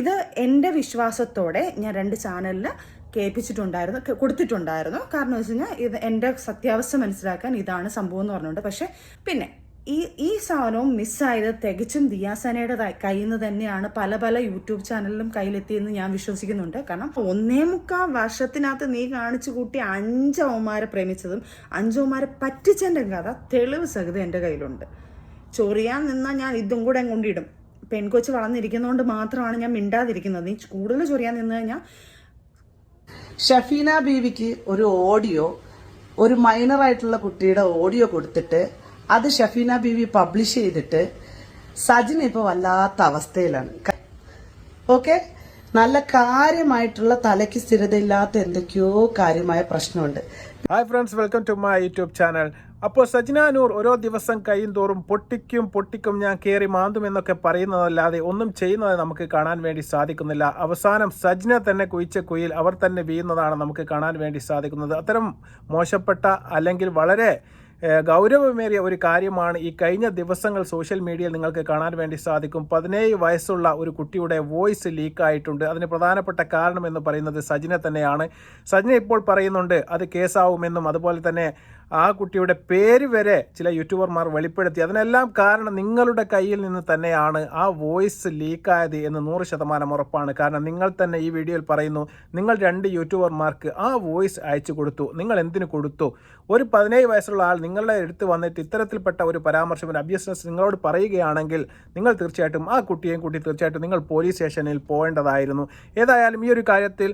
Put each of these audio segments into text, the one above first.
ഇത് എൻ്റെ വിശ്വാസത്തോടെ ഞാൻ 2 ചാനലിൽ കൊടുത്തിട്ടുണ്ടായിരുന്നു. കാരണം വെച്ച് കഴിഞ്ഞാൽ ഇത് എൻ്റെ സത്യാവസ്ഥ മനസ്സിലാക്കാൻ ഇതാണ് സംഭവം എന്ന് പറഞ്ഞുകൊണ്ട്. പക്ഷെ പിന്നെ ഈ സാധനവും മിസ്സായത് തികച്ചും ദിയാസനയുടെ കയ്യിൽ നിന്ന് തന്നെയാണ് പല യൂട്യൂബ് ചാനലിലും കയ്യിലെത്തിയെന്ന് ഞാൻ വിശ്വസിക്കുന്നുണ്ട്. കാരണം 1.25 വർഷത്തിനകത്ത് നീ കാണിച്ചു കൂട്ടി 5 അവന്മാരെ പ്രേമിച്ചതും 5 അവന്മാരെ പറ്റിച്ചതിൻ്റെ കഥ തെളിവ് സഹിതം എൻ്റെ കയ്യിലുണ്ട്. ചൊറിയാൻ നിന്നാൽ ഞാൻ ഇതും കൂടെ കൊണ്ടിടും. പെൺകൊച്ച് വളർന്നിരിക്കുന്നതുകൊണ്ട് മാത്രമാണ് ഞാൻ മിണ്ടാതിരിക്കുന്നത്. നീ കൂടുതൽ ചൊറിയാൻ നിന്ന് കഴിഞ്ഞാൽ ഷഫീന ബീവിക്ക് ഒരു ഓഡിയോ, ഒരു മൈനറായിട്ടുള്ള കുട്ടിയുടെ ഓഡിയോ കൊടുത്തിട്ട് അത് ഷഫീന ബീവി പബ്ലിഷ് ചെയ്തിട്ട് സജിൻ ഇപ്പോൾ വല്ലാത്ത അവസ്ഥയിലാണ്. ഓക്കെ, നല്ല കാര്യമായിട്ടുള്ള തലയ്ക്ക് സ്ഥിരതയില്ലാത്ത എന്തൊക്കെയോ കാര്യമായ പ്രശ്നമുണ്ട്. Hi friends, welcome to my YouTube channel. അപ്പോൾ സജ്ന നൂർ ഓരോ ദിവസം കഴിയും തോറും പൊട്ടിക്കും ഞാൻ കയറി മാന്തും എന്നൊക്കെ പറയുന്നതല്ലാതെ ഒന്നും ചെയ്യുന്നത് നമുക്ക് കാണാൻ വേണ്ടി സാധിക്കുന്നില്ല. അവസാനം സജ്ന തന്നെ കുഴിച്ച കുയിൽ അവർ തന്നെ വീഴുന്നതാണ് നമുക്ക് കാണാൻ വേണ്ടി സാധിക്കുന്നത്. അത്തരം മോശപ്പെട്ട അല്ലെങ്കിൽ വളരെ ഗൗരവമേറിയ ഒരു കാര്യമാണ് ഈ കഴിഞ്ഞ ദിവസങ്ങൾ സോഷ്യൽ മീഡിയയിൽ നിങ്ങൾക്ക് കാണാൻ വേണ്ടി സാധിക്കും. 17 വയസ്സുള്ള ഒരു കുട്ടിയുടെ വോയിസ് ലീക്കായിട്ടുണ്ട്. അതിന് പ്രധാനപ്പെട്ട കാരണം എന്ന് പറയുന്നത് സജ്ന തന്നെയാണ്. സജ്ന ഇപ്പോൾ പറയുന്നുണ്ട് അത് കേസാവുമെന്നും അതുപോലെ തന്നെ ആ കുട്ടിയുടെ പേര് വരെ ചില യൂട്യൂബർമാർ വെളിപ്പെടുത്തി. അതിനെല്ലാം കാരണം നിങ്ങളുടെ കയ്യിൽ നിന്ന് തന്നെയാണ് ആ വോയിസ് ലീക്കായത് എന്ന് 100% ഉറപ്പാണ്. കാരണം നിങ്ങൾ തന്നെ ഈ വീഡിയോയിൽ പറയുന്നു നിങ്ങൾ 2 യൂട്യൂബർമാർക്ക് ആ വോയിസ് അയച്ചു കൊടുത്തു. നിങ്ങൾ എന്തിനു കൊടുത്തു? ഒരു 17 വയസ്സുള്ള ആൾ നിങ്ങളുടെ അടുത്ത് വന്നിട്ട് ഇത്തരത്തിൽപ്പെട്ട ഒരു പരാമർശം, ഒരു അബ്യൂസ് നിങ്ങളോട് പറയുകയാണെങ്കിൽ നിങ്ങൾ തീർച്ചയായിട്ടും ആ കുട്ടിയെയും കൂട്ടി തീർച്ചയായിട്ടും നിങ്ങൾ പോലീസ് സ്റ്റേഷനിൽ പോകേണ്ടതായിരുന്നു. ഏതായാലും ഈ ഒരു കാര്യത്തിൽ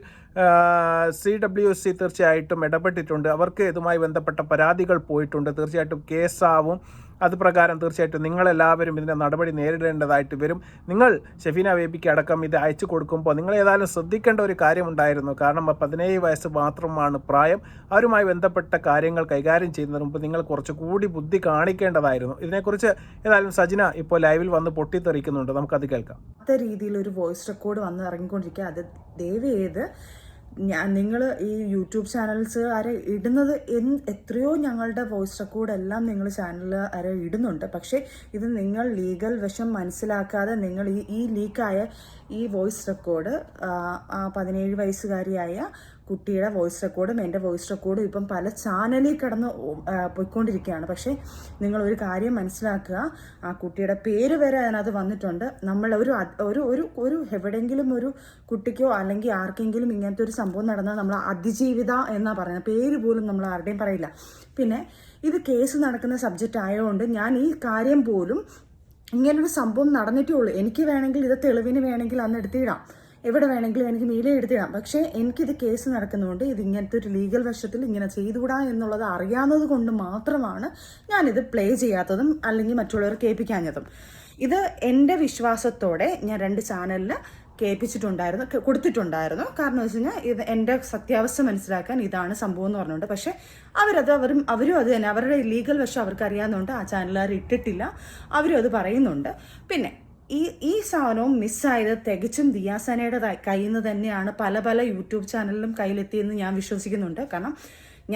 CWC തീർച്ചയായിട്ടും ഇടപെട്ടിട്ടുണ്ട്. അവർക്ക് ഇതുമായി ബന്ധപ്പെട്ട പരാതികൾ പോയിട്ടുണ്ട്. തീർച്ചയായിട്ടും കേസാവും. അത് പ്രകാരം തീർച്ചയായിട്ടും നിങ്ങളെല്ലാവരും ഇതിൻ്റെ നടപടി നേരിടേണ്ടതായിട്ട് വരും. നിങ്ങൾ ഷഫീന ബേബിക്ക് അടക്കം ഇത് അയച്ചു കൊടുക്കുമ്പോൾ നിങ്ങൾ ഏതായാലും ശ്രദ്ധിക്കേണ്ട ഒരു കാര്യമുണ്ടായിരുന്നു. കാരണം 17 വയസ്സ് മാത്രമാണ് പ്രായം. അവരുമായി ബന്ധപ്പെട്ട കാര്യങ്ങൾ കൈകാര്യം ചെയ്യുന്നതിന് മുമ്പ് നിങ്ങൾ കുറച്ചുകൂടി ബുദ്ധി കാണിക്കേണ്ടതായിരുന്നു. ഇതിനെക്കുറിച്ച് ഏതായാലും സജ്ന ഇപ്പോൾ ലൈവിൽ വന്ന് പൊട്ടിത്തെറിക്കുന്നുണ്ട്. നമുക്കത് കേൾക്കാം. രീതിയിൽ ഒരു വോയിസ് റെക്കോർഡ് വന്ന് ഇറങ്ങിക്കൊണ്ടിരിക്കുക. അത് ദയവ് ചെയ്ത് നിങ്ങൾ ഈ യൂട്യൂബ് ചാനൽസ് ആരെ ഇടുന്നത് എത്രയോ ഞങ്ങളുടെ വോയിസ് റെക്കോർഡ് എല്ലാം നിങ്ങൾ ചാനലിൽ ആരെ ഇടുന്നുണ്ട്. പക്ഷേ ഇത് നിങ്ങൾ ലീഗൽ വശം മനസ്സിലാക്കാതെ നിങ്ങൾ ഈ ലീക്കായ ഈ വോയിസ് റെക്കോർഡ് 17 വയസ്സുകാരിയായ കുട്ടിയുടെ വോയിസ് റെക്കോർഡും എൻ്റെ വോയിസ് റെക്കോർഡും ഇപ്പം പല ചാനലിൽ കിടന്ന് പോയിക്കൊണ്ടിരിക്കുകയാണ്. പക്ഷേ നിങ്ങളൊരു കാര്യം മനസ്സിലാക്കുക, ആ കുട്ടിയുടെ പേര് വരെ അതിനകത്ത് വന്നിട്ടുണ്ട്. നമ്മൾ ഒരു എവിടെയെങ്കിലും ഒരു കുട്ടിക്കോ അല്ലെങ്കിൽ ആർക്കെങ്കിലും ഇങ്ങനത്തെ ഒരു സംഭവം നടന്നാൽ നമ്മൾ അതിജീവിത എന്നാണ് പറയുന്നത്. പേര് പോലും നമ്മൾ ആരുടെയും പറയില്ല. പിന്നെ ഇത് കേസ് നടക്കുന്ന സബ്ജക്റ്റ് ആയതുകൊണ്ട് ഞാൻ ഈ കാര്യം പോലും ഇങ്ങനൊരു സംഭവം നടന്നിട്ടേ ഉള്ളൂ. എനിക്ക് വേണമെങ്കിൽ ഇത് തെളിവിന് വേണമെങ്കിൽ അന്ന് എടുത്തിടാം, എവിടെ വേണമെങ്കിലും എനിക്ക് മീഡിയ എടുത്തിടാം. പക്ഷേ എനിക്കിത് കേസ് നടക്കുന്നതുകൊണ്ട് ഇത് ഇങ്ങനത്തെ ഒരു ലീഗൽ വശത്തിൽ ഇങ്ങനെ ചെയ്തുകൂടാ എന്നുള്ളത് അറിയാവുന്നത് കൊണ്ട് മാത്രമാണ് ഞാനിത് പ്ലേ ചെയ്യാത്തതും അല്ലെങ്കിൽ മറ്റുള്ളവർ കേൾപ്പിക്കാഞ്ഞതും. ഇത് എൻ്റെ വിശ്വാസത്തോടെ ഞാൻ 2 ചാനലിൽ കൊടുത്തിട്ടുണ്ടായിരുന്നു. കാരണം വെച്ച് കഴിഞ്ഞാൽ ഇത് എൻ്റെ സത്യാവസ്ഥ മനസ്സിലാക്കാൻ ഇതാണ് സംഭവം എന്ന് പറഞ്ഞുകൊണ്ട്. പക്ഷേ അവരും അത് തന്നെ അവരുടെ ലീഗൽ വശം അവർക്ക് അറിയാവുന്നതുകൊണ്ട് ആ ചാനലുകാർ ഇട്ടിട്ടില്ല. അവരും അത് പറയുന്നുണ്ട്. പിന്നെ ഈ സാധനവും മിസ്സായത് തികച്ചും ദിയാസനയുടെ കയ്യിൽ നിന്ന് തന്നെയാണ് പല യൂട്യൂബ് ചാനലിലും കയ്യിലെത്തിയെന്ന് ഞാൻ വിശ്വസിക്കുന്നുണ്ട്. കാരണം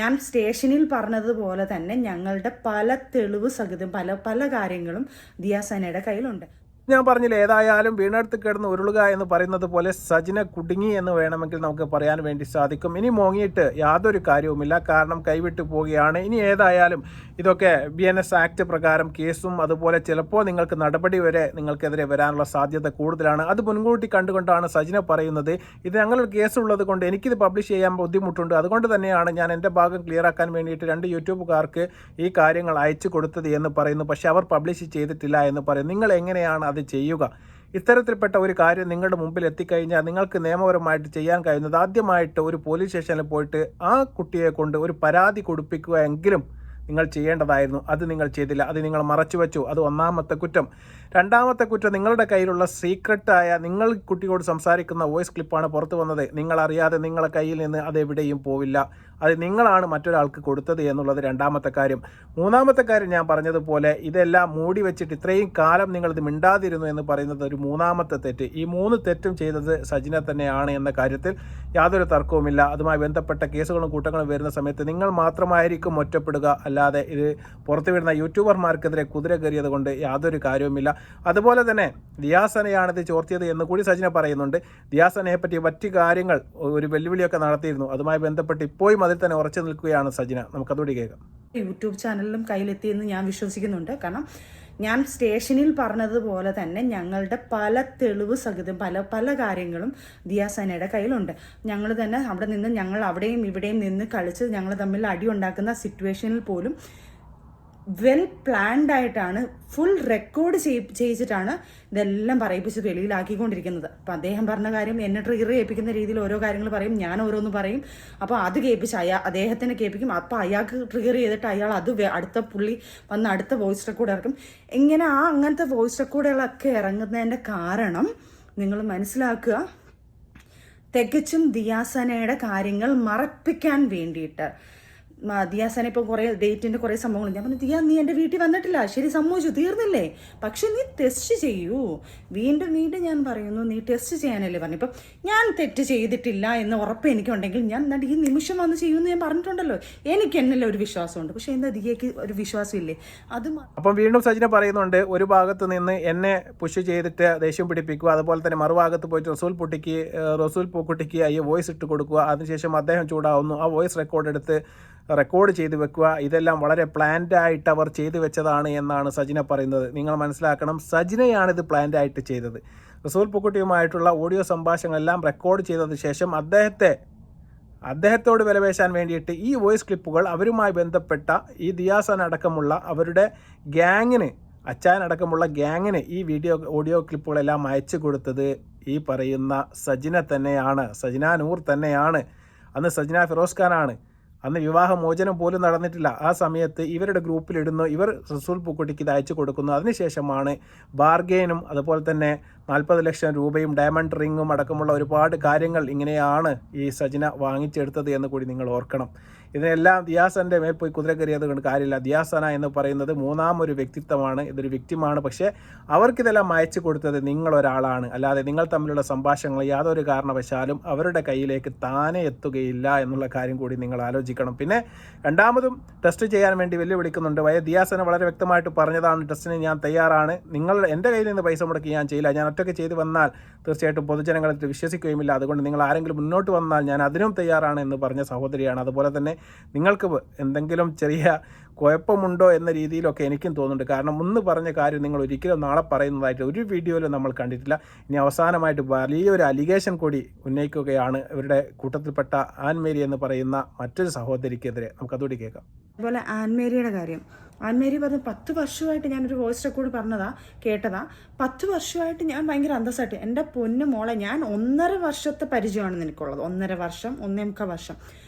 ഞാൻ സ്റ്റേഷനിൽ പറഞ്ഞതുപോലെ തന്നെ ഞങ്ങളുടെ പല തെളിവ് സഹിതം പല കാര്യങ്ങളും ദിയാസനയുടെ കയ്യിലുണ്ട്. ഞാൻ പറഞ്ഞില്ല, ഏതായാലും വീണെടുത്ത് കിടന്ന് ഉരുളുക എന്ന് പറയുന്നത് പോലെ സജിന കുടുങ്ങി എന്ന് വേണമെങ്കിൽ നമുക്ക് പറയാൻ വേണ്ടി സാധിക്കും. ഇനി മോങ്ങിയിട്ട് യാതൊരു കാര്യവുമില്ല. കാരണം കൈവിട്ടു പോവുകയാണ്. ഇനി ഏതായാലും ഇതൊക്കെ BNS ആക്ട് പ്രകാരം കേസും അതുപോലെ ചിലപ്പോൾ നിങ്ങൾക്ക് നടപടി വരെ നിങ്ങൾക്കെതിരെ വരാനുള്ള സാധ്യത കൂടുതലാണ്. അത് മുൻകൂട്ടി കണ്ടുകൊണ്ടാണ് സജിന പറയുന്നത് ഇത് ഞങ്ങളുടെ കേസുള്ളത് കൊണ്ട് എനിക്കിത് പബ്ലിഷ് ചെയ്യാൻ ബുദ്ധിമുട്ടുണ്ട്. അതുകൊണ്ട് തന്നെയാണ് ഞാൻ എൻ്റെ ഭാഗം ക്ലിയർ ആക്കാൻ വേണ്ടിയിട്ട് 2 യൂട്യൂബുകാർക്ക് ഈ കാര്യങ്ങൾ അയച്ചു കൊടുത്തത് എന്ന് പറയുന്നു. പക്ഷേ അവർ പബ്ലിഷ് ചെയ്തിട്ടില്ല എന്ന് പറയും. നിങ്ങൾ എങ്ങനെയാണ് അത് ചെയ്യുക? ഇത്തരത്തിൽപ്പെട്ട ഒരു കാര്യം നിങ്ങളുടെ മുമ്പിൽ എത്തിക്കഴിഞ്ഞാൽ നിങ്ങൾക്ക് നിയമപരമായിട്ട് ചെയ്യാൻ കഴിയുന്നത് ആദ്യമായിട്ട് ഒരു പോലീസ് സ്റ്റേഷനിൽ പോയിട്ട് ആ കുട്ടിയെ കൊണ്ട് ഒരു പരാതി കൊടുപ്പിക്കുക എങ്കിലും നിങ്ങൾ ചെയ്യേണ്ടതായിരുന്നു. അത് നിങ്ങൾ ചെയ്തില്ല. അത് നിങ്ങൾ മറച്ചു വെച്ചു. അത് 1ാമത്തെ കുറ്റം. 2ാമത്തെ കുറ്റം, നിങ്ങളുടെ കയ്യിലുള്ള സീക്രട്ടായ നിങ്ങൾ കുട്ടിയോട് സംസാരിക്കുന്ന വോയിസ് ക്ലിപ്പാണ് പുറത്തു വന്നത്. നിങ്ങളറിയാതെ നിങ്ങളുടെ കയ്യിൽ നിന്ന് അതെവിടെയും പോവില്ല. അത് നിങ്ങളാണ് മറ്റൊരാൾക്ക് കൊടുത്തത് എന്നുള്ളത് 2ാമത്തെ കാര്യം. 3ാമത്തെ കാര്യം, ഞാൻ പറഞ്ഞതുപോലെ ഇതെല്ലാം മൂടി വെച്ചിട്ട് ഇത്രയും കാലം നിങ്ങളിത് മിണ്ടാതിരുന്നു എന്ന് പറയുന്നത് ഒരു 3ാമത്തെ തെറ്റ്. ഈ 3 തെറ്റും ചെയ്തത് സജിന തന്നെയാണ് എന്ന കാര്യത്തിൽ യാതൊരു തർക്കവുമില്ല. അതുമായി ബന്ധപ്പെട്ട കേസുകളും കൂട്ടങ്ങളും വരുന്ന സമയത്ത് നിങ്ങൾ മാത്രമായിരിക്കും ഒറ്റപ്പെടുക. അല്ലാതെ ഇത് പുറത്തു വരുന്ന യൂട്യൂബർമാർക്കെതിരെ കുതിര കയറിയത് കൊണ്ട് യാതൊരു കാര്യവുമില്ല. അതുപോലെ തന്നെ ദിയാസനയാണിത് ചോർത്തിയത് എന്ന് കൂടി സജിന പറയുന്നുണ്ട്. ദിയാസനയെ പറ്റി മറ്റു കാര്യങ്ങൾ ഒരു വെല്ലുവിളിയൊക്കെ നടത്തിയിരുന്നു. അതുമായി ബന്ധപ്പെട്ട് ഇപ്പോഴും അതിൽ തന്നെ ഉറച്ചു നിൽക്കുകയാണ് സജിന. നമുക്കതുകൂടി കേൾക്കാം. യൂട്യൂബ് ചാനലിലും കയ്യിലെത്തിയെന്ന് ഞാൻ വിശ്വസിക്കുന്നുണ്ട്. കാരണം ഞാൻ സ്റ്റേഷനിൽ പറഞ്ഞതുപോലെ തന്നെ ഞങ്ങളുടെ പല തെളിവ് സഹിതം പല കാര്യങ്ങളും ദിയാസനയുടെ കയ്യിലുണ്ട്. ഞങ്ങൾ തന്നെ അവിടെ നിന്ന് ഞങ്ങൾ അവിടെയും ഇവിടെയും നിന്ന് കളിച്ച് ഞങ്ങൾ തമ്മിൽ അടി ഉണ്ടാക്കുന്ന സിറ്റുവേഷനിൽ പോലും വെൽ പ്ലാൻഡ് ആയിട്ടാണ്, ഫുൾ റെക്കോർഡ് ചെയ്യിച്ചിട്ടാണ് ഇതെല്ലാം പറയിപ്പിച്ച് വെളിയിലാക്കിക്കൊണ്ടിരിക്കുന്നത്. അപ്പം അദ്ദേഹം പറഞ്ഞ കാര്യം എന്നെ ട്രിഗർ ചെയ്യിപ്പിക്കുന്ന രീതിയിൽ ഓരോ കാര്യങ്ങൾ പറയും, ഞാൻ ഓരോന്ന് പറയും. അപ്പോൾ അത് കേൾപ്പിച്ച് അദ്ദേഹത്തിനെ കേൾപ്പിക്കും. അപ്പോൾ അയാൾക്ക് ട്രിഗർ ചെയ്തിട്ട് അയാൾ അത് അടുത്ത പുള്ളി വന്ന് അടുത്ത വോയിസ് റെക്കോർഡ് ഇറക്കും. ഇങ്ങനെ അങ്ങനത്തെ വോയിസ് റെക്കോർഡുകളൊക്കെ ഇറങ്ങുന്നതിൻ്റെ കാരണം നിങ്ങൾ മനസ്സിലാക്കുക, തികച്ചും ദിയാസനയുടെ കാര്യങ്ങൾ മറപ്പിക്കാൻ വേണ്ടിയിട്ട്. ദിയാസന ഇപ്പോൾ കുറേ ഡേറ്റിൻ്റെ കുറേ സംഭവങ്ങൾ ഞാൻ പറഞ്ഞു, ദിയ നീ എൻ്റെ വീട്ടിൽ വന്നിട്ടില്ല, ശരി സമ്മതിച്ചു, തീർന്നില്ലേ, പക്ഷെ നീ ടെസ്റ്റ് ചെയ്യൂ. വീണ്ടും ഞാൻ പറയുന്നു, നീ ടെസ്റ്റ് ചെയ്യാനല്ലേ പറഞ്ഞു. ഇപ്പം ഞാൻ തെറ്റ് ചെയ്തിട്ടില്ല എന്ന് ഉറപ്പ് എനിക്കുണ്ടെങ്കിൽ ഞാൻ ഈ നിമിഷം വന്ന് ചെയ്യുമെന്ന് ഞാൻ പറഞ്ഞിട്ടുണ്ടല്ലോ. എനിക്ക് എന്നല്ലേ ഒരു വിശ്വാസമുണ്ട്. പക്ഷെ എന്താ ദിയയ്ക്ക് ഒരു വിശ്വാസം ഇല്ലേ? അത് അപ്പം വീണ്ടും സജിന പറയുന്നുണ്ട്, ഒരു ഭാഗത്ത് നിന്ന് എന്നെ പുഷ് ചെയ്തിട്ട് ദേഷ്യം പിടിപ്പിക്കുക, അതുപോലെ തന്നെ മറുഭാഗത്ത് പോയിട്ട് റസൂൽ പൂക്കുട്ടിക്ക് വോയിസ് ഇട്ട് കൊടുക്കുക, അതിനുശേഷം അദ്ദേഹം ചൂടാവുന്നു, ആ വോയിസ് റെക്കോർഡ് ചെയ്ത് വെക്കുക. ഇതെല്ലാം വളരെ പ്ലാൻഡ് ആയിട്ട് അവർ ചെയ്തു വെച്ചതാണ് എന്നാണ് സജിന പറയുന്നത്. നിങ്ങൾ മനസ്സിലാക്കണം, സജിനയാണിത് പ്ലാൻഡ് ആയിട്ട് ചെയ്തത്. റസൂൽ പൂക്കുട്ടിയുമായിട്ടുള്ള ഓഡിയോ സംഭാഷണങ്ങളെല്ലാം റെക്കോർഡ് ചെയ്തതിന് ശേഷം അദ്ദേഹത്തോട് വിലപേശാൻ വേണ്ടിയിട്ട് ഈ വോയിസ് ക്ലിപ്പുകൾ അവരുമായി ബന്ധപ്പെട്ട ഈ ദിയാസൻ അടക്കമുള്ള അവരുടെ ഗ്യാങ്ങിന്, അച്ചായനടക്കമുള്ള ഗ്യാങ്ങിന് ഈ ഓഡിയോ ക്ലിപ്പുകളെല്ലാം അയച്ചു കൊടുത്തത് ഈ പറയുന്ന സജിന തന്നെയാണ്, സജിന നൂർ തന്നെയാണ്. അന്ന് സജിന ഫിറോസ് ഖാനാണ്. അന്ന് വിവാഹമോചനം പോലും നടന്നിട്ടില്ല. ആ സമയത്ത് ഇവരുടെ ഗ്രൂപ്പിലിടുന്നു, ഇവർ റസൂൽ പൂക്കുട്ടിക്ക് ഇത് അയച്ചു കൊടുക്കുന്നു. അതിനുശേഷമാണ് ബാർഗെയിനും അതുപോലെ തന്നെ 40 ലക്ഷം രൂപയും ഡയമണ്ട് റിങ്ങും അടക്കമുള്ള ഒരുപാട് കാര്യങ്ങൾ ഇങ്ങനെയാണ് ഈ സജിന വാങ്ങിച്ചെടുത്തത് എന്ന് കൂടി നിങ്ങൾ ഓർക്കണം. ഇതിനെല്ലാം ദിയാസൻ്റെ മേൽ പോയി കുതിര കയറിയത് കൊണ്ട് കാര്യമില്ല. ദിയാസന എന്ന് പറയുന്നത് മൂന്നാമൊരു വ്യക്തിത്വമാണ്, ഇതൊരു വ്യക്തിമാണ്. പക്ഷേ അവർക്കിതെല്ലാം അയച്ചു കൊടുത്തത് നിങ്ങളൊരാളാണ്. അല്ലാതെ നിങ്ങൾ തമ്മിലുള്ള സംഭാഷണങ്ങൾ യാതൊരു കാരണവശാലും അവരുടെ കയ്യിലേക്ക് താനെ എത്തുകയില്ല എന്നുള്ള കാര്യം കൂടി നിങ്ങൾ ആലോചിക്കണം. പിന്നെ രണ്ടാമതും ടെസ്റ്റ് ചെയ്യാൻ വേണ്ടി വെല്ലുവിളിക്കുന്നുണ്ട്. ദിയാസന വളരെ വ്യക്തമായിട്ട് പറഞ്ഞതാണ്, ടെസ്റ്റിന് ഞാൻ തയ്യാറാണ്, എൻ്റെ കയ്യിൽ നിന്ന് പൈസ മുടക്കി ഞാൻ ചെയ്യില്ല, ഞാൻ ഒറ്റയ്ക്ക് ചെയ്ത് വന്നാൽ തീർച്ചയായിട്ടും പൊതുജനങ്ങളെ വിശ്വസിക്കുകയുമില്ല, അതുകൊണ്ട് നിങ്ങൾ ആരെങ്കിലും മുന്നോട്ട് വന്നാൽ ഞാൻ അതിനും തയ്യാറാണ് എന്ന് പറഞ്ഞ സഹോദരിയാണ്. അതുപോലെ തന്നെ നിങ്ങൾക്ക് എന്തെങ്കിലും ചെറിയ കുഴപ്പമുണ്ടോ എന്ന രീതിയിലൊക്കെ എനിക്കും തോന്നുന്നുണ്ട്. കാരണം മുന്ന് പറഞ്ഞ കാര്യം നിങ്ങൾ ഒരിക്കലും നാളെ പറയുന്നതായിട്ട് ഒരു വീഡിയോയിലും നമ്മൾ കണ്ടിട്ടില്ല. ഇനി അവസാനമായിട്ട് വലിയൊരു അലിഗേഷൻ കൂടി ഉന്നയിക്കുകയാണ് ഇവരുടെ കൂട്ടത്തിൽപ്പെട്ട ആൻമേരി എന്ന് പറയുന്ന മറ്റൊരു സഹോദരിക്കെതിരെ. നമുക്കതുകൂടി കേൾക്കാം. അതുപോലെ ആൻമേരിയുടെ കാര്യം, ആൻമേരി പറഞ്ഞു 10 വർഷമായിട്ട് ഞാനൊരു വോയിസ് റെക്കോർഡ് കേട്ടതാ. 10 വർഷമായിട്ട് ഞാൻ ഭയങ്കര അന്തസ്സായിട്ട്, എൻ്റെ പൊന്നു മോളെ, ഞാൻ 1.5 വർഷത്തെ പരിചയമാണ് നിനക്കുള്ളത്. 1.5 വർഷം, 1.25 വർഷം.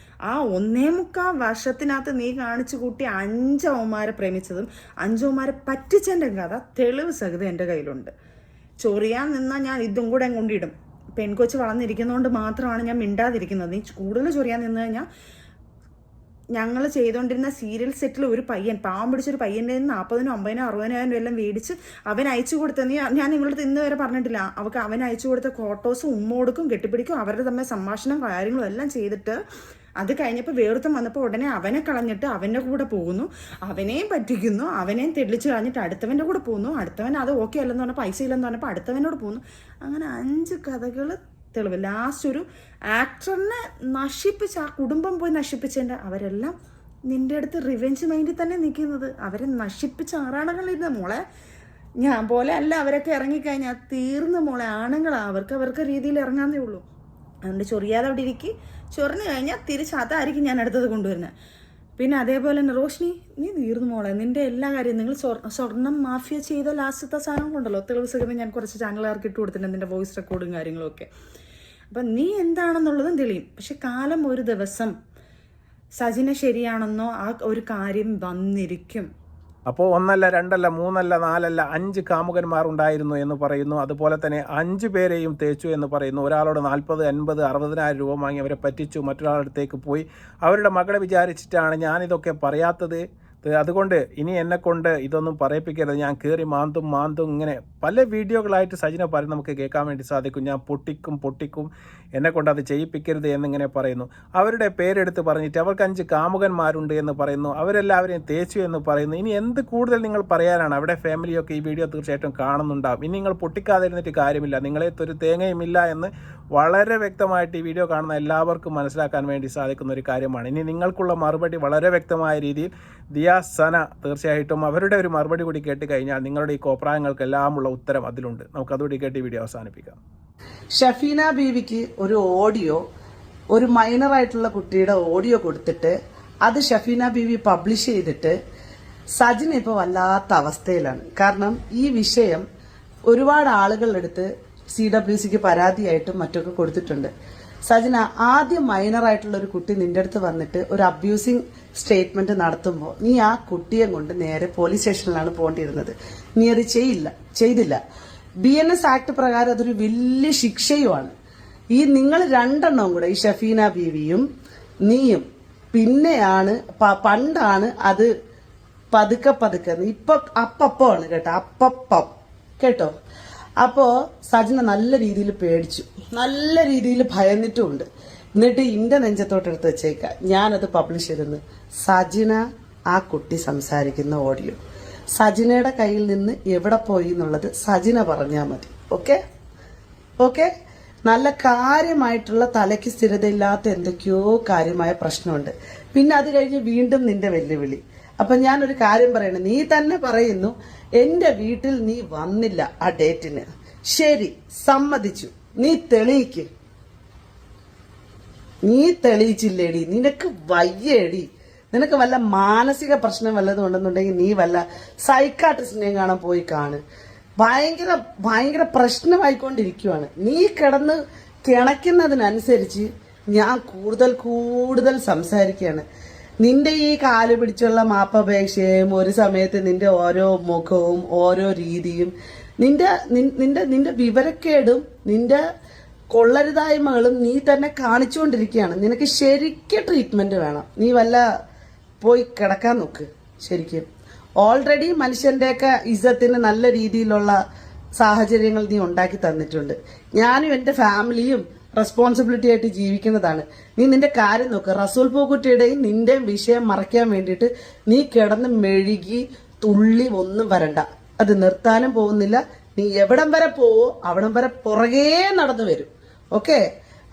ആ 1.25 വർഷത്തിനകത്ത് നീ കാണിച്ചു കൂട്ടി 5 അവന്മാരെ പ്രേമിച്ചതും 5 അവന്മാരെ പറ്റിച്ചതിൻ്റെ കഥ തെളിവ് സഹിതം എൻ്റെ കയ്യിലുണ്ട്. ചൊറിയാൻ നിന്നാൽ ഞാൻ ഇതും കൂടെ കൊണ്ടിടും. പെൺകൊച്ച് വളർന്നിരിക്കുന്നതുകൊണ്ട് മാത്രമാണ് ഞാൻ മിണ്ടാതിരിക്കുന്നത്. നീ കൂടുതൽ ചൊറിയാൻ നിന്ന് കഴിഞ്ഞാൽ, ഞങ്ങൾ ചെയ്തുകൊണ്ടിരുന്ന സീരിയൽ സെറ്റിൽ ഒരു പയ്യൻ, പാവം പിടിച്ചൊരു പയ്യൻ്റെ 40,000, 50,000, 60,000 എല്ലാം മേടിച്ച് അവൻ അയച്ചു കൊടുത്ത, ഞാൻ നിങ്ങളുടെ ഇന്ന് വരെ പറഞ്ഞിട്ടില്ല, അവൻ അയച്ചു കൊടുത്ത ഫോട്ടോസും ഉമ്മ കൊടുക്കും, കെട്ടിപ്പിടിക്കും, അവരുടെ തമ്മിൽ സംഭാഷണം കാര്യങ്ങളും എല്ലാം ചെയ്തിട്ട് അത് കഴിഞ്ഞപ്പോൾ വേർത്തം വന്നപ്പോൾ ഉടനെ അവനെ കളഞ്ഞിട്ട് അവൻ്റെ കൂടെ പോകുന്നു, അവനെയും പറ്റിക്കുന്നു, അവനെയും തെളിച്ച് കളഞ്ഞിട്ട് അടുത്തവൻ്റെ കൂടെ പോകുന്നു, അടുത്തവൻ അത് ഓക്കെ അല്ലെന്ന് പറഞ്ഞാൽ പൈസ ഇല്ലെന്ന് പറഞ്ഞപ്പോൾ അടുത്തവനോട് പോകുന്നു. അങ്ങനെ 5 കഥകൾ തെളിവ്. ലാസ്റ്റ് ഒരു ആക്ടറിനെ നശിപ്പിച്ച്, ആ കുടുംബം പോയി നശിപ്പിച്ചതിൻ്റെ അവരെല്ലാം നിൻ്റെ അടുത്ത് റിവെഞ്ച് മൈൻഡിൽ തന്നെ നിൽക്കുന്നത്. അവരെ നശിപ്പിച്ച ആറാണുങ്ങളിരുന്ന മോളെ, ഞാൻ പോലെ അല്ല അവരൊക്കെ ഇറങ്ങിക്കഴിഞ്ഞാൽ തീർന്ന മോളെ. ആണുങ്ങളാണ്, അവർക്ക് രീതിയിൽ ഇറങ്ങാന്നേ ഉള്ളൂ. അതുകൊണ്ട് ചൊറിയാതെ അവിടെ ഇരിക്കും, ചൊറിഞ്ഞു കഴിഞ്ഞാൽ തിരിച്ച് അതായിരിക്കും ഞാൻ അടുത്തത് കൊണ്ടുവരുന്നത്. പിന്നെ അതേപോലെ തന്നെ റോഷ്നി, നീ തീർന്നു മോളെ, നിൻ്റെ എല്ലാ കാര്യവും നിങ്ങൾ സ്വർണം മാഫിയ ചെയ്ത ലാസ്റ്റത്തെ സാധനം കൊണ്ടല്ലോ തെളിവ് സഹിതം ഞാൻ കുറച്ച് ചാനലുകാർക്ക് ഇട്ട് കൊടുത്തിട്ടുണ്ട്, നിൻ്റെ വോയിസ് റെക്കോർഡും കാര്യങ്ങളൊക്കെ. അപ്പം നീ എന്താണെന്നുള്ളതും തെളിയും. പക്ഷെ കാലം ഒരു ദിവസം സജിന ശരിയാണെന്നോ ആ ഒരു കാര്യം വന്നിരിക്കും. അപ്പോൾ 1 2 3 4 5 കാമുകന്മാർ ഉണ്ടായിരുന്നു എന്ന് പറയുന്നു. അതുപോലെ തന്നെ 5 പേരെയും തേച്ചു എന്ന് പറയുന്നു. ഒരാളോട് 40, 50, 60,000 രൂപ വാങ്ങി അവരെ പറ്റിച്ചു. മറ്റൊരാളടുത്തേക്ക് പോയി അവരുടെ മകളെ വിചാരിച്ചിട്ടാണ് ഞാനിതൊക്കെ പറയാത്തത്. അതുകൊണ്ട് ഇനി എന്നെക്കൊണ്ട് ഇതൊന്നും പറയിപ്പിക്കരുത്, ഞാൻ കയറി മാന്തും ഇങ്ങനെ പല വീഡിയോകളായിട്ട് സജിന പറയും, നമുക്ക് കേൾക്കാൻ വേണ്ടി സാധിക്കും. ഞാൻ പൊട്ടിക്കും എന്നെക്കൊണ്ട് അത് ചെയ്യിപ്പിക്കരുത് എന്നിങ്ങനെ പറയുന്നു. അവരുടെ പേരെടുത്ത് പറഞ്ഞിട്ട് അവർക്ക് 5 കാമുകന്മാരുണ്ട് എന്ന് പറയുന്നു, അവരെല്ലാവരെയും തേച്ചു എന്ന് പറയുന്നു. ഇനി എന്ത് കൂടുതൽ നിങ്ങൾ പറയാനാണ്? അവിടെ ഫാമിലിയൊക്കെ ഈ വീഡിയോ തീർച്ചയായിട്ടും കാണുന്നുണ്ടാവും. ഇനി നിങ്ങൾ പൊട്ടിക്കാതിരുന്നിട്ട് കാര്യമില്ല, നിങ്ങളെ ഒരു തേങ്ങയുമില്ല എന്ന് വളരെ വ്യക്തമായിട്ട് ഈ വീഡിയോ കാണുന്ന എല്ലാവർക്കും മനസ്സിലാക്കാൻ വേണ്ടി സാധിക്കുന്ന ഒരു കാര്യമാണ്. ഇനി നിങ്ങൾക്കുള്ള മറുപടി വളരെ വ്യക്തമായ രീതിയിൽ ദിയ സന തീർച്ചയായിട്ടും അവരുടെ ഒരു മറുപടി കൂടി കേട്ട് കഴിഞ്ഞാൽ നിങ്ങളുടെ ഈ കോപ്രായങ്ങൾക്കെല്ലാമുള്ള ഉത്തരം അതിലുണ്ട്. നമുക്ക് അതുകൂടി കേട്ട് ഈ വീഡിയോ അവസാനിപ്പിക്കാം. ഷഫീന ബീവിക്ക് ഒരു ഓഡിയോ, ഒരു മൈനറായിട്ടുള്ള കുട്ടിയുടെ ഓഡിയോ കൊടുത്തിട്ട് അത് ഷഫീന ബീവി പബ്ലിഷ് ചെയ്തിട്ട് സജിൻ ഇപ്പോൾ വല്ലാത്ത അവസ്ഥയിലാണ്. കാരണം ഈ വിഷയം ഒരുപാട് ആളുകളെടുത്ത് CWCക്ക് പരാതിയായിട്ടും മറ്റൊക്കെ കൊടുത്തിട്ടുണ്ട്. സജിന, ആദ്യം മൈനറായിട്ടുള്ള ഒരു കുട്ടി നിന്റെ അടുത്ത് വന്നിട്ട് ഒരു അബ്യൂസിങ് സ്റ്റേറ്റ്മെന്റ് നടത്തുമ്പോൾ നീ ആ കുട്ടിയെ കൊണ്ട് നേരെ പോലീസ് സ്റ്റേഷനിലാണ് പോകേണ്ടിയിരുന്നത്. നീ അത് ചെയ്തില്ല. BNS ആക്ട് പ്രകാരം അതൊരു വലിയ ശിക്ഷയുമാണ്. ഈ നിങ്ങൾ രണ്ടെണ്ണവും കൂടെ, ഈ ഷഫീന ബീവിയും നീയും, പിന്നെയാണ് പണ്ടാണ് അത് പതുക്കെ ഇപ്പൊ അപ്പപ്പാണ് കേട്ടോ. അപ്പോ സജിന നല്ല രീതിയിൽ പേടിച്ചു, നല്ല രീതിയിൽ ഭയന്നിട്ടുമുണ്ട്. എന്നിട്ട് ഇന്റെ നെഞ്ചത്തോട്ടെടുത്ത് വെച്ചേക്ക ഞാനത് പബ്ലിഷ് ചെയ്തെന്ന്. സജിന ആ കുട്ടി സംസാരിക്കുന്ന ഓഡിയോ സജിനയുടെ കയ്യിൽ നിന്ന് എവിടെ പോയി എന്നുള്ളത് സജിന പറഞ്ഞാൽ മതി. ഓക്കെ. നല്ല കാര്യമായിട്ടുള്ള തലയ്ക്ക് സ്ഥിരതയില്ലാത്ത എന്തൊക്കെയോ കാര്യമായ പ്രശ്നമുണ്ട്. പിന്നെ അത് കഴിഞ്ഞ് വീണ്ടും നിന്റെ വെല്ലുവിളി. അപ്പൊ ഞാനൊരു കാര്യം പറയണേ, നീ തന്നെ പറയുന്നു എന്റെ വീട്ടിൽ നീ വന്നില്ല ആ ഡേറ്റിന്. ശരി, സമ്മതിച്ചു. നീ തെളിയിച്ചില്ലേടി? നിനക്ക് വയ്യേടി? നിനക്ക് വല്ല മാനസിക പ്രശ്നം വല്ലതും ഉണ്ടെന്നുണ്ടെങ്കിൽ നീ വല്ല സൈക്കാട്രിസ്റ്റിനെയും കാണാൻ പോയി കാണ്. ഭയങ്കര പ്രശ്നമായിക്കൊണ്ടിരിക്കുവാണ്. നീ കിടന്ന് കിണക്കുന്നതിനനുസരിച്ച് ഞാൻ കൂടുതൽ സംസാരിക്കുകയാണ്. നിന്റെ ഈ കാല് പിടിച്ചുള്ള മാപ്പപേക്ഷയും ഒരു സമയത്ത് നിന്റെ ഓരോ മുഖവും ഓരോ രീതിയും നിന്റെ വിവരക്കേടും നിന്റെ കൊള്ളരുതായ്മകളും നീ തന്നെ കാണിച്ചുകൊണ്ടിരിക്കുകയാണ്. നിനക്ക് ശരിക്കും ട്രീറ്റ്മെന്റ് വേണം. നീ വല്ല പോയി കിടക്കാൻ നോക്ക്. ശരിക്കും ഓൾറെഡി മനുഷ്യന്റെയൊക്കെ ഇസ്സത്തിന് നല്ല രീതിയിലുള്ള സാഹചര്യങ്ങൾ നീ ഉണ്ടാക്കി തന്നിട്ടുണ്ട്. ഞാനും എന്റെ ഫാമിലിയും റെസ്പോൺസിബിലിറ്റി ആയിട്ട് ജീവിക്കുന്നതാണ്. നീ നിന്റെ കാര്യം നോക്ക്. റസൂൽ പൂക്കുട്ടിയുടെയും നിന്റെയും വിഷയം മറയ്ക്കാൻ വേണ്ടിയിട്ട് നീ കിടന്ന് മെഴുകി തുള്ളി ഒന്നും വരണ്ട. അത് നിർത്താനും പോകുന്നില്ല. നീ എവിടം വരെ പോവോ അവിടം വരെ പുറകേ നടന്നു വരും. ഓക്കെ,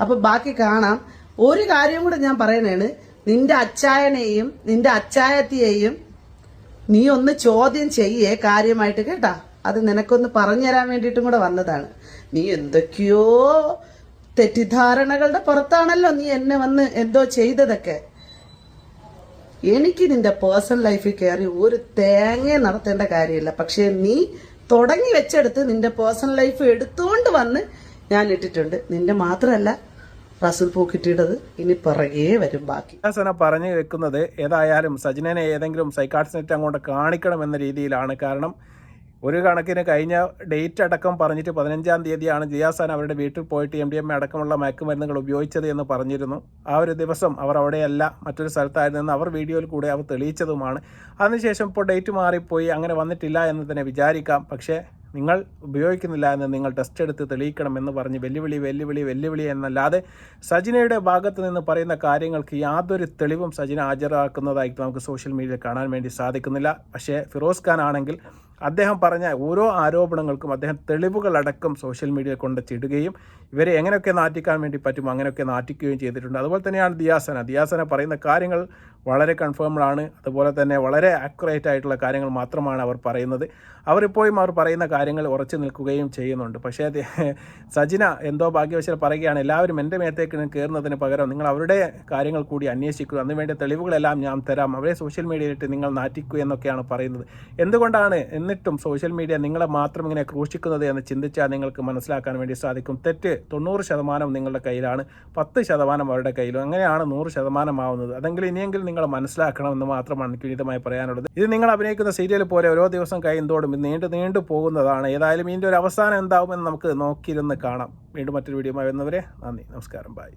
അപ്പൊ ബാക്കി കാണാം. ഒരു കാര്യം കൂടെ ഞാൻ പറയണേണ്, നിന്റെ അച്ചായനെയും നിന്റെ അച്ചായത്തിയെയും നീ ഒന്ന് ചോദ്യം ചെയ്യേ കാര്യമായിട്ട്, കേട്ടാ. അത് നിനക്കൊന്ന് പറഞ്ഞു തരാൻ വേണ്ടിയിട്ടും കൂടെ വന്നതാണ്. നീ എന്തൊക്കെയോ തെറ്റിദ്ധാരണകളുടെ പുറത്താണല്ലോ നീ എന്നെ വന്ന് എന്തോ ചെയ്തതൊക്കെ. എനിക്ക് നിന്റെ പേഴ്സണൽ ലൈഫിൽ കയറി ഒരു തേങ്ങ നടത്തേണ്ട കാര്യമില്ല. പക്ഷെ നീ തുടങ്ങി വെച്ചെടുത്ത് നിന്റെ പേഴ്സണൽ ലൈഫ് എടുത്തുകൊണ്ട് വന്ന് ഞാൻ ഇട്ടിട്ടുണ്ട്. നിന്റെ മാത്രമല്ല റസൂൽ പൂക്കിട്ടിടത് ഇനി പിറകെ വരും ബാക്കി. പറഞ്ഞു വെക്കുന്നത് ഏതായാലും സജിനെ ഏതെങ്കിലും സൈക്കാട്രിസ്റ്റിനെ അങ്ങോട്ട് കാണിക്കണം എന്ന രീതിയിലാണ്. കാരണം ഒരു കണക്കിന് കഴിഞ്ഞ ഡേറ്റ് അടക്കം പറഞ്ഞിട്ട് 15-ാം തീയതിയാണ് ജിയാസാൻ അവരുടെ വീട്ടിൽ പോയിട്ട് MDMA അടക്കമുള്ള മയക്കുമരുന്നുകൾ ഉപയോഗിച്ചത് എന്ന് പറഞ്ഞിരുന്നു. ആ ഒരു ദിവസം അവർ അവിടെയല്ല, മറ്റൊരു സ്ഥലത്തായിരുന്നെന്ന് അവർ വീഡിയോയിൽ കൂടെ അവർ തെളിയിച്ചതുമാണ്. അതിനുശേഷം ഇപ്പോൾ ഡേറ്റ് മാറിപ്പോയി, അങ്ങനെ വന്നിട്ടില്ല എന്ന് തന്നെ വിചാരിക്കാം. പക്ഷേ നിങ്ങൾ ഉപയോഗിക്കുന്നില്ല എന്ന് നിങ്ങൾ ടെസ്റ്റ് എടുത്ത് തെളിയിക്കണം എന്ന് പറഞ്ഞ് വെല്ലുവിളി എന്നല്ലാതെ സജിനയുടെ ഭാഗത്ത് നിന്ന് പറയുന്ന കാര്യങ്ങൾക്ക് യാതൊരു തെളിവും സജിന ഹാജരാക്കുന്നതായിട്ട് നമുക്ക് സോഷ്യൽ മീഡിയയിൽ കാണാൻ വേണ്ടി സാധിക്കുന്നില്ല. പക്ഷേ ഫിറോസ് ഖാൻ ആണെങ്കിൽ അദ്ദേഹം പറഞ്ഞ ഓരോ ആരോപണങ്ങൾക്കും അദ്ദേഹം തെളിവുകളടക്കം സോഷ്യൽ മീഡിയയിൽ കൊണ്ട് ചിടുകയും ഇവരെ എങ്ങനെയൊക്കെ നാറ്റിക്കാൻ വേണ്ടി പറ്റുമോ അങ്ങനെയൊക്കെ നാറ്റിക്കുകയും ചെയ്തിട്ടുണ്ട്. അതുപോലെ തന്നെയാണ് ദിയാസന പറയുന്ന കാര്യങ്ങൾ വളരെ കൺഫേംഡാണ്. അതുപോലെ തന്നെ വളരെ ആക്യുറേറ്റ് ആയിട്ടുള്ള കാര്യങ്ങൾ മാത്രമാണ് അവർ പറയുന്നത്. അവരിപ്പോഴും അവർ പറയുന്ന കാര്യങ്ങൾ ഉറച്ചു നിൽക്കുകയും ചെയ്യുന്നുണ്ട്. പക്ഷേ സജിന എന്തോ ഭാഗ്യവശാൽ പറയുകയാണ്, എല്ലാവരും എൻ്റെ മേത്തേക്ക് കയറുന്നതിന് പകരം നിങ്ങൾ അവരുടെ കാര്യങ്ങൾ കൂടി അന്വേഷിക്കുക, അതിനുവേണ്ട തെളിവുകളെല്ലാം ഞാൻ തരാം, അവരെ സോഷ്യൽ മീഡിയയിലിട്ട് നിങ്ങൾ നാറ്റിക്കുക എന്നൊക്കെയാണ് പറയുന്നത്. എന്തുകൊണ്ടാണ് എന്നിട്ടും സോഷ്യൽ മീഡിയ നിങ്ങളെ മാത്രം ഇങ്ങനെ ക്രൂശിക്കുന്നത് എന്ന് ചിന്തിച്ചാൽ നിങ്ങൾക്ക് മനസ്സിലാക്കാൻ വേണ്ടി സാധിക്കും. തെറ്റ് 90% നിങ്ങളുടെ കയ്യിലാണ്, 10% അവരുടെ കയ്യിലും. അങ്ങനെയാണ് 100% ആവുന്നത്. അതെങ്കിൽ ഇനിയെങ്കിലും നിങ്ങൾ മനസ്സിലാക്കണമെന്ന് മാത്രമാണ് എനിക്ക് വിനീതമായി പറയാനുള്ളത്. ഇത് നിങ്ങൾ അഭിനയിക്കുന്ന സീരിയൽ പോലെ ഓരോ ദിവസം കഴിയുന്തോടും നീണ്ടു പോകുന്നതാണ്. ഏതായാലും ഇതിൻ്റെ ഒരു അവസാനം എന്താവുമെന്ന് നമുക്ക് നോക്കിയിരുന്ന് കാണാം. വീണ്ടും മറ്റൊരു വീഡിയോയുമായി വരുന്നവരെ നന്ദി, നമസ്കാരം, ബൈ.